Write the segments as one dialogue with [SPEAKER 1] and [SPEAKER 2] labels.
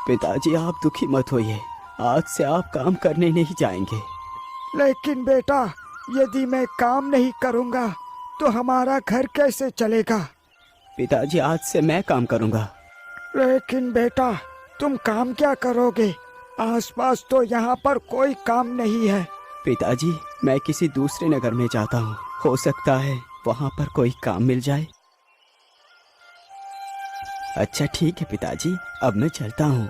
[SPEAKER 1] पिताजी आप दुखी मत होइए, आज से आप काम करने नहीं जाएंगे।
[SPEAKER 2] लेकिन बेटा, यदि मैं काम नहीं करूँगा तो हमारा घर कैसे चलेगा?
[SPEAKER 1] पिताजी आज से मैं काम करूँगा।
[SPEAKER 2] लेकिन बेटा, तुम काम क्या करोगे? आसपास तो यहाँ पर कोई काम नहीं है।
[SPEAKER 1] पिताजी मैं किसी दूसरे नगर में जाता हूँ, हो सकता है वहाँ पर कोई काम मिल जाए। अच्छा ठीक है पिताजी, अब मैं चलता हूँ।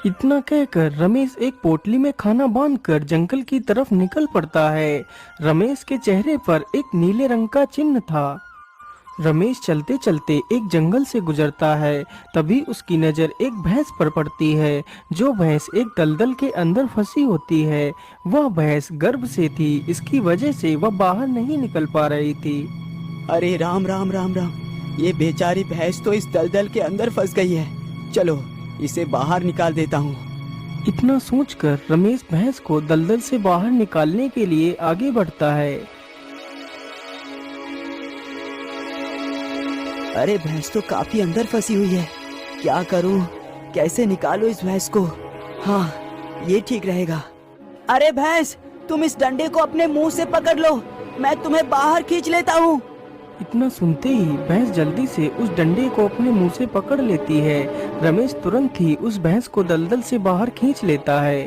[SPEAKER 3] इतना कहकर रमेश एक पोटली में खाना बांधकर जंगल की तरफ निकल पड़ता है। रमेश के चेहरे पर एक नीले रंग का चिन्ह था। रमेश चलते चलते एक जंगल से गुजरता है। तभी उसकी नज़र एक भैंस पर पड़ती है। जो भैंस एक दलदल के अंदर फंसी होती है। वह भैंस गर्भ से थी, इसकी वजह से वह बाहर नहीं निकल पा रही थी।
[SPEAKER 1] अरे राम राम राम राम, ये बेचारी भैंस तो इस दलदल के अंदर फंस गई है। चलो इसे बाहर निकाल देता हूँ।
[SPEAKER 3] इतना सोचकर रमेश भैंस को दलदल से बाहर निकालने के लिए आगे बढ़ता है।
[SPEAKER 1] अरे भैंस तो काफी अंदर फंसी हुई है, क्या करूँ, कैसे निकालूं इस भैंस को? हाँ ये ठीक रहेगा। अरे भैंस, तुम इस डंडे को अपने मुंह से पकड़ लो, मैं तुम्हें बाहर खींच लेता हूँ।
[SPEAKER 3] इतना सुनते ही भैंस जल्दी से उस डंडे को अपने मुंह से पकड़ लेती है। रमेश तुरंत ही उस भैंस को दलदल से बाहर खींच लेता है।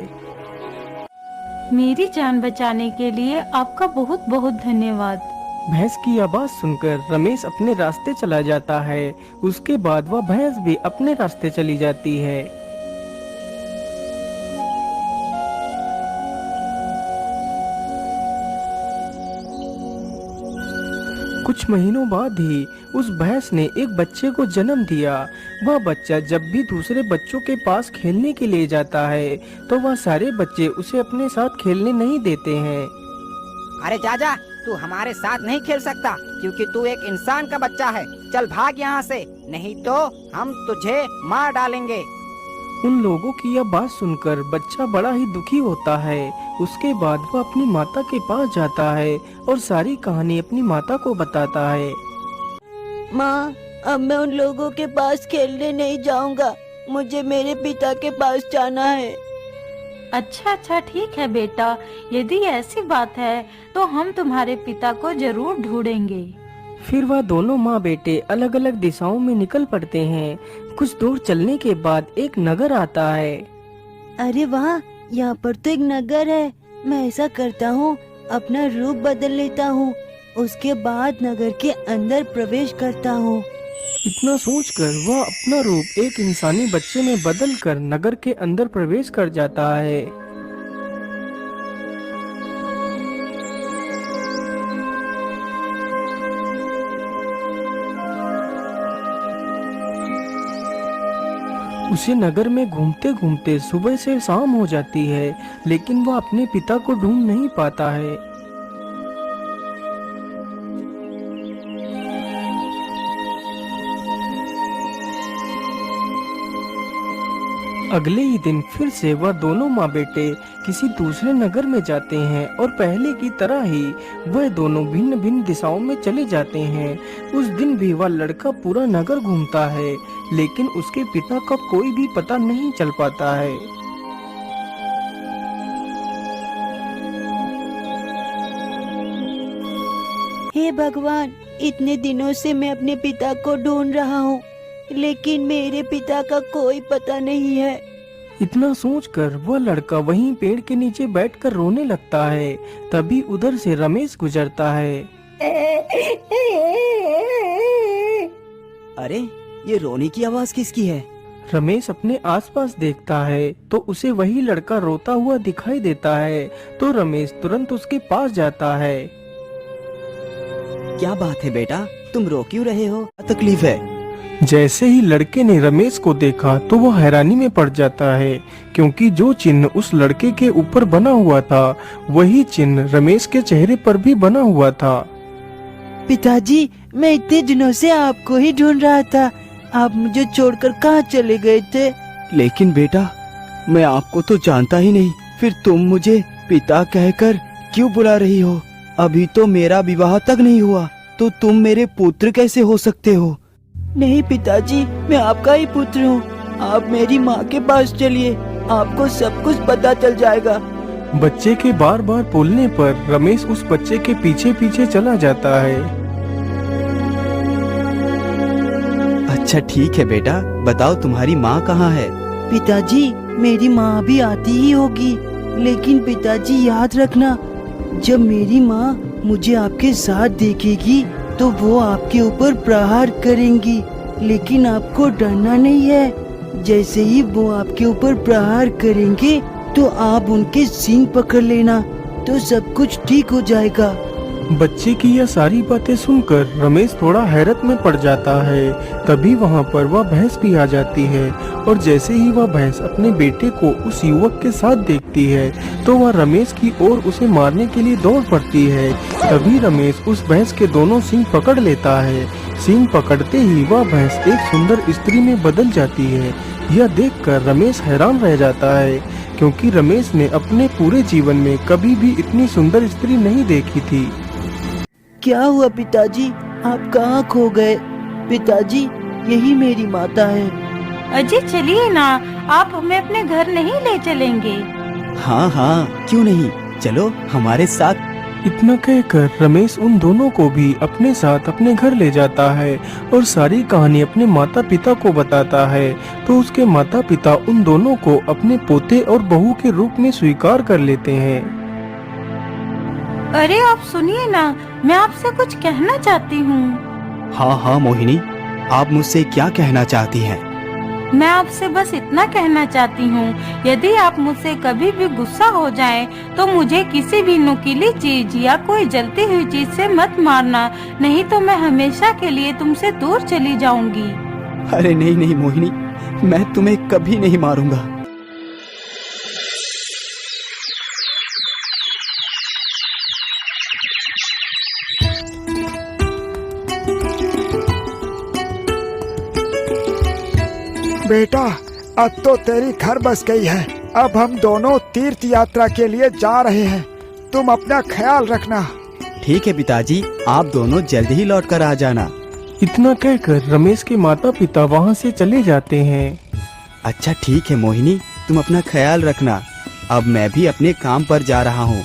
[SPEAKER 4] मेरी जान बचाने के लिए आपका बहुत बहुत धन्यवाद।
[SPEAKER 3] भैंस की आवाज सुनकर रमेश अपने रास्ते चला जाता है। उसके बाद वह भैंस भी अपने रास्ते चली जाती है। कुछ महीनों बाद ही उस भैंस ने एक बच्चे को जन्म दिया। वह बच्चा जब भी दूसरे बच्चों के पास खेलने के लिए जाता है तो वह सारे बच्चे उसे अपने साथ खेलने नहीं देते हैं।
[SPEAKER 5] अरे जा, तू हमारे साथ नहीं खेल सकता क्योंकि तू एक इंसान का बच्चा है। चल भाग यहाँ से, नहीं तो हम तुझे मार डालेंगे।
[SPEAKER 3] उन लोगों की यह बात सुनकर बच्चा बड़ा ही दुखी होता है। उसके बाद वह अपनी माता के पास जाता है और सारी कहानी अपनी माता को बताता है।
[SPEAKER 6] माँ, अब मैं उन लोगों के पास खेलने नहीं जाऊंगा, मुझे मेरे पिता के पास जाना है।
[SPEAKER 4] अच्छा ठीक है बेटा, यदि ऐसी बात है तो हम तुम्हारे पिता को जरूर ढूंढेंगे।
[SPEAKER 3] फिर वह दोनों माँ बेटे अलग अलग दिशाओं में निकल पड़ते हैं। कुछ दूर चलने के बाद एक नगर आता है।
[SPEAKER 6] अरे वाह, यहाँ पर तो एक नगर है। मैं ऐसा करता हूँ, अपना रूप बदल लेता हूँ, उसके बाद नगर के अंदर प्रवेश करता हूँ।
[SPEAKER 3] इतना सोचकर वह अपना रूप एक इंसानी बच्चे में बदलकर नगर के अंदर प्रवेश कर जाता है। उसे नगर में घूमते घूमते सुबह से शाम हो जाती है, लेकिन वह अपने पिता को ढूंढ नहीं पाता है। अगले ही दिन फिर से वह दोनों माँ बेटे किसी दूसरे नगर में जाते हैं और पहले की तरह ही वह दोनों भिन्न भिन्न दिशाओं में चले जाते हैं। उस दिन भी वह लड़का पूरा नगर घूमता है, लेकिन उसके पिता का कोई भी पता नहीं चल पाता है।
[SPEAKER 6] हे भगवान, इतने दिनों से मैं अपने पिता को ढूंढ रहा हूँ, लेकिन मेरे पिता का कोई पता नहीं है।
[SPEAKER 3] इतना सोचकर वह लड़का वहीं पेड़ के नीचे बैठकर रोने लगता है। तभी उधर से रमेश गुजरता है।
[SPEAKER 1] अरे ये रोने की आवाज किसकी है?
[SPEAKER 3] रमेश अपने आसपास देखता है तो उसे वही लड़का रोता हुआ दिखाई देता है। तो रमेश तुरंत उसके पास जाता है।
[SPEAKER 1] क्या बात है बेटा, तुम रो क्यों रहे हो? क्या तकलीफ है?
[SPEAKER 3] जैसे ही लड़के ने रमेश को देखा तो वह हैरानी में पड़ जाता है, क्योंकि जो चिन्ह उस लड़के के ऊपर बना हुआ था वही चिन्ह रमेश के चेहरे पर भी बना हुआ था।
[SPEAKER 6] पिताजी, मैं इतने दिनों से आपको ही ढूंढ रहा था, आप मुझे छोड़कर कहाँ चले गए थे?
[SPEAKER 1] लेकिन बेटा, मैं आपको तो जानता ही नहीं, फिर तुम मुझे पिता कहकर क्यों बुला रही हो? अभी तो मेरा विवाह तक नहीं हुआ, तो तुम मेरे पुत्र कैसे हो सकते हो?
[SPEAKER 6] नहीं पिताजी, मैं आपका ही पुत्र हूँ।
[SPEAKER 1] आप मेरी माँ के पास चलिए, आपको सब कुछ पता चल जाएगा।
[SPEAKER 3] बच्चे के बार बार बोलने पर रमेश उस बच्चे के पीछे पीछे चला जाता है।
[SPEAKER 1] अच्छा ठीक है बेटा, बताओ तुम्हारी माँ कहाँ है?
[SPEAKER 6] पिताजी, मेरी माँ भी आती ही होगी, लेकिन पिताजी याद रखना, जब मेरी माँ मुझे आपके साथ देखेगी तो वो आपके ऊपर प्रहार करेंगी, लेकिन आपको डरना नहीं है। जैसे ही वो आपके ऊपर प्रहार करेंगे तो आप उनके सींग पकड़ लेना, तो सब कुछ ठीक हो जाएगा।
[SPEAKER 3] बच्चे की यह सारी बातें सुनकर रमेश थोड़ा हैरत में पड़ जाता है। तभी वहाँ पर वह भैंस भी आ जाती है और जैसे ही वह भैंस अपने बेटे को उस युवक के साथ देखती है तो वह रमेश की ओर उसे मारने के लिए दौड़ पड़ती है। तभी रमेश उस भैंस के दोनों सींग पकड़ लेता है। सींग पकड़ते ही वह भैंस एक सुंदर स्त्री में बदल जाती है। यह देखकर रमेश हैरान रह जाता है, क्योंकि रमेश ने अपने पूरे जीवन में कभी भी इतनी सुंदर स्त्री नहीं देखी थी।
[SPEAKER 6] क्या हुआ पिताजी, आप कहाँ खो गए? पिताजी, यही मेरी माता है।
[SPEAKER 4] अजय चलिए ना, आप हमें अपने घर नहीं ले चलेंगे?
[SPEAKER 1] हाँ हाँ, क्यों नहीं, चलो हमारे साथ।
[SPEAKER 3] इतना कहकर रमेश उन दोनों को भी अपने साथ अपने घर ले जाता है और सारी कहानी अपने माता पिता को बताता है। तो उसके माता पिता उन दोनों को अपने पोते और बहू के रूप में स्वीकार कर लेते हैं।
[SPEAKER 4] अरे आप सुनिए ना, मैं आपसे कुछ कहना चाहती हूँ।
[SPEAKER 1] हाँ हाँ मोहिनी, आप मुझसे क्या कहना चाहती हैं?
[SPEAKER 4] मैं आपसे बस इतना कहना चाहती हूँ, यदि आप मुझसे कभी भी गुस्सा हो जाएं, तो मुझे किसी भी नुकीली चीज या कोई जलती हुई चीज से मत मारना, नहीं तो मैं हमेशा के लिए तुमसे दूर चली जाऊंगी।
[SPEAKER 1] अरे नहीं नहीं मोहिनी, मैं तुम्हें कभी नहीं मारूंगा।
[SPEAKER 2] बेटा, अब तो तेरी घर बस गई है। अब हम दोनों तीर्थ यात्रा के लिए जा रहे हैं, तुम अपना ख्याल रखना।
[SPEAKER 1] ठीक है पिताजी, आप दोनों जल्द ही लौट कर आ जाना।
[SPEAKER 3] इतना कहकर रमेश के माता पिता वहाँ से चले जाते हैं।
[SPEAKER 1] अच्छा ठीक है मोहिनी, तुम अपना ख्याल रखना। अब मैं भी अपने काम पर जा रहा हूँ।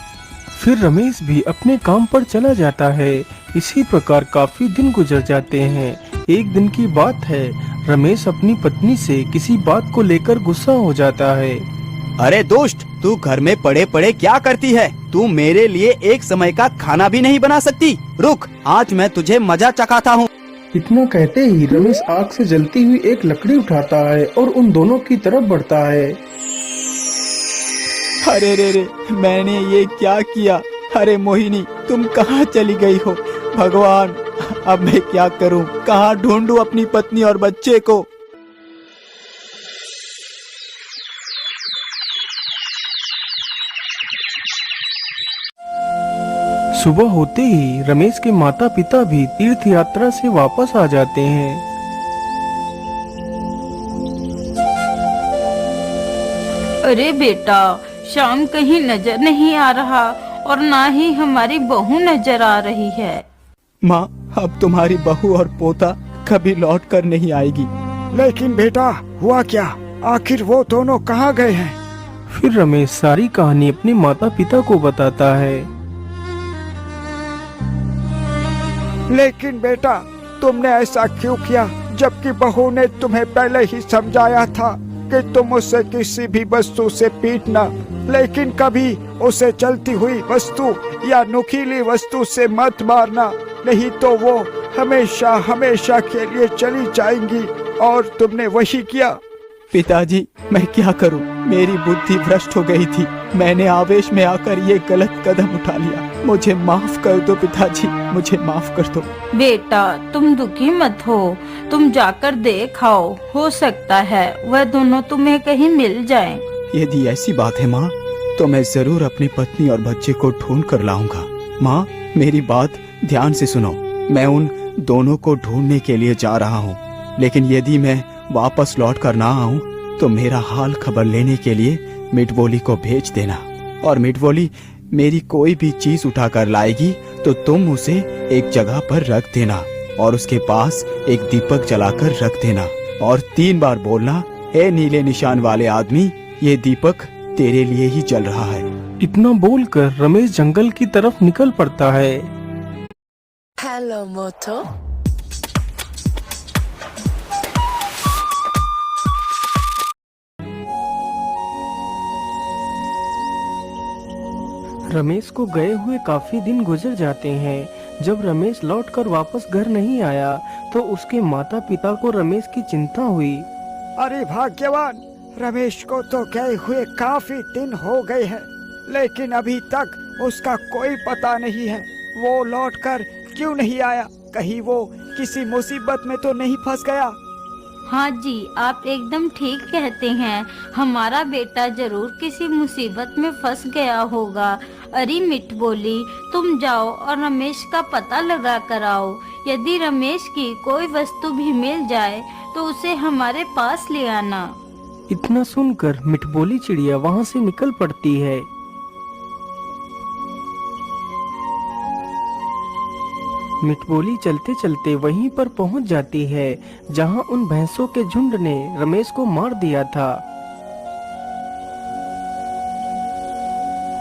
[SPEAKER 3] फिर रमेश भी अपने काम पर चला जाता है। इसी प्रकार काफी दिन गुजर जाते हैं। एक दिन की बात है, रमेश अपनी पत्नी से किसी बात को लेकर गुस्सा हो जाता है।
[SPEAKER 1] अरे दोस्त, तू घर में पड़े पड़े क्या करती है? तू मेरे लिए एक समय का खाना भी नहीं बना सकती? रुक, आज मैं तुझे मजा चखाता हूँ।
[SPEAKER 3] इतना कहते ही रमेश आग से जलती हुई एक लकड़ी उठाता है और उन दोनों की तरफ बढ़ता है।
[SPEAKER 1] अरे रे रे, मैंने ये क्या किया? अरे मोहिनी, तुम कहाँ चली गई हो? भगवान, अब मैं क्या करूं? कहाँ ढूंढूं अपनी पत्नी और बच्चे को?
[SPEAKER 3] सुबह होते ही रमेश के माता पिता भी तीर्थ यात्रा से वापस आ जाते हैं।
[SPEAKER 4] अरे बेटा, शाम कहीं नजर नहीं आ रहा और ना ही हमारी बहू नजर आ रही है।
[SPEAKER 1] माँ, अब तुम्हारी बहू और पोता कभी लौट कर नहीं आएगी।
[SPEAKER 2] लेकिन बेटा, हुआ क्या? आखिर वो दोनों कहाँ गए हैं?
[SPEAKER 3] फिर रमेश सारी कहानी अपने माता पिता को बताता है।
[SPEAKER 2] लेकिन बेटा, तुमने ऐसा क्यों किया, जबकि बहू ने तुम्हें पहले ही समझाया था कि तुम उसे किसी भी वस्तु से पीटना, लेकिन कभी उसे चलती हुई वस्तु या नुकीली वस्तु से मत मारना, नहीं तो वो हमेशा हमेशा के लिए चली जाएंगी। और तुमने वही किया।
[SPEAKER 1] पिताजी, मैं क्या करूं? मेरी बुद्धि भ्रष्ट हो गई थी। मैंने आवेश में आकर ये गलत कदम उठा लिया। मुझे माफ कर दो पिताजी, मुझे माफ कर दो।
[SPEAKER 4] बेटा, तुम दुखी मत हो, तुम जाकर देख आओ, हो सकता है वह दोनों तुम्हें कहीं मिल जाएं।
[SPEAKER 1] यदि ऐसी बात है माँ, तो मैं जरूर अपनी पत्नी और बच्चे को ढूंढ कर लाऊंगा। माँ, मेरी बात ध्यान से सुनो। मैं उन दोनों को ढूंढने के लिए जा रहा हूँ, लेकिन यदि मैं वापस लौट कर ना आऊँ तो मेरा हाल खबर लेने के लिए मिठवोली को भेज देना। और मिठवोली मेरी कोई भी चीज उठा कर लाएगी तो तुम उसे एक जगह पर रख देना और उसके पास एक दीपक जलाकर रख देना और 3 बार बोलना,
[SPEAKER 7] ए नीले निशान वाले आदमी, ये दीपक तेरे लिए ही जल रहा है।
[SPEAKER 3] इतना बोलकर रमेश जंगल की तरफ निकल पड़ता है।
[SPEAKER 8] हेलो मोटो।
[SPEAKER 3] रमेश को गए हुए काफी दिन गुजर जाते हैं। जब रमेश लौटकर वापस घर नहीं आया तो उसके माता पिता को रमेश की चिंता हुई।
[SPEAKER 2] अरे भाग्यवान, रमेश को तो गए हुए काफी दिन हो गए हैं, लेकिन अभी तक उसका कोई पता नहीं है। वो लौटकर क्यों नहीं आया? कहीं वो किसी मुसीबत में तो नहीं फंस गया?
[SPEAKER 4] हाँ जी, आप एकदम ठीक कहते हैं। हमारा बेटा जरूर किसी मुसीबत में फंस गया होगा। अरे मिठ बोली, तुम जाओ और रमेश का पता लगा कर आओ। यदि रमेश की कोई वस्तु भी मिल जाए तो उसे हमारे पास ले आना।
[SPEAKER 3] इतना सुनकर मिठबोली चिड़िया वहाँ से निकल पड़ती है। मिठबोली चलते चलते वहीं पर पहुंच जाती है जहां उन भैंसों के झुंड ने रमेश को मार दिया था।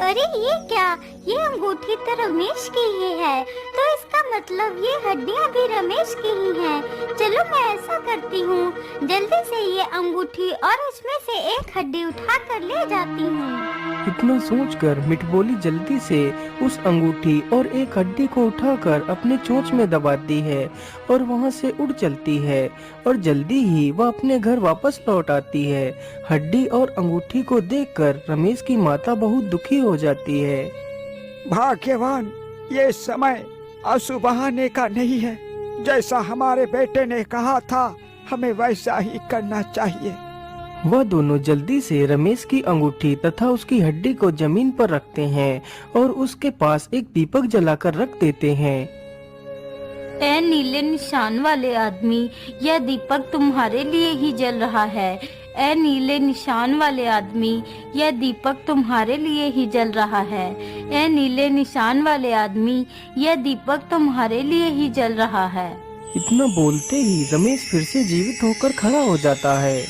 [SPEAKER 9] अरे ये क्या? ये अंगूठी तो रमेश की ही है, तो इसका मतलब ये हड्डियां भी रमेश की ही हैं। चलो मैं ऐसा करती हूँ, जल्दी से ये अंगूठी और इसमें से एक हड्डी उठा कर ले जाती हूँ।
[SPEAKER 3] इतना सोचकर मिठबोली जल्दी से उस अंगूठी और एक हड्डी को उठाकर अपने चोंच में दबाती है और वहां से उड़ चलती है और जल्दी ही वह अपने घर वापस लौट आती है। हड्डी और अंगूठी को देखकर रमेश की माता बहुत दुखी हो जाती है।
[SPEAKER 2] भाग्यवान, ये समय आंसू बहाने का नहीं है। जैसा हमारे बेटे ने कहा था, हमें वैसा ही करना चाहिए।
[SPEAKER 3] वह दोनों जल्दी से रमेश की अंगूठी तथा उसकी हड्डी को जमीन पर रखते हैं और उसके पास एक दीपक जलाकर रख देते हैं।
[SPEAKER 4] ए नीले निशान वाले आदमी, यह दीपक तुम्हारे लिए ही जल रहा है। ए नीले निशान वाले आदमी, यह दीपक तुम्हारे लिए ही जल रहा है। ए नीले निशान वाले आदमी, यह दीपक तुम्हारे लिए ही जल रहा है।
[SPEAKER 3] इतना बोलते ही रमेश फिर से जीवित होकर खड़ा हो जाता है।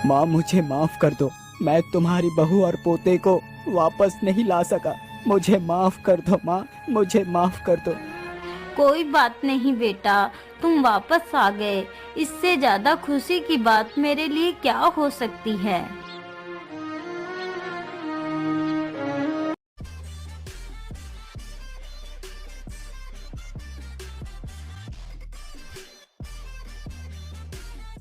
[SPEAKER 1] माँ, मुझे माफ कर दो। मैं तुम्हारी बहू और पोते को वापस नहीं ला सका। मुझे माफ कर दो माँ, मुझे माफ कर दो।
[SPEAKER 4] कोई बात नहीं बेटा, तुम वापस आ गए। इससे ज्यादा खुशी की बात मेरे लिए क्या हो सकती है।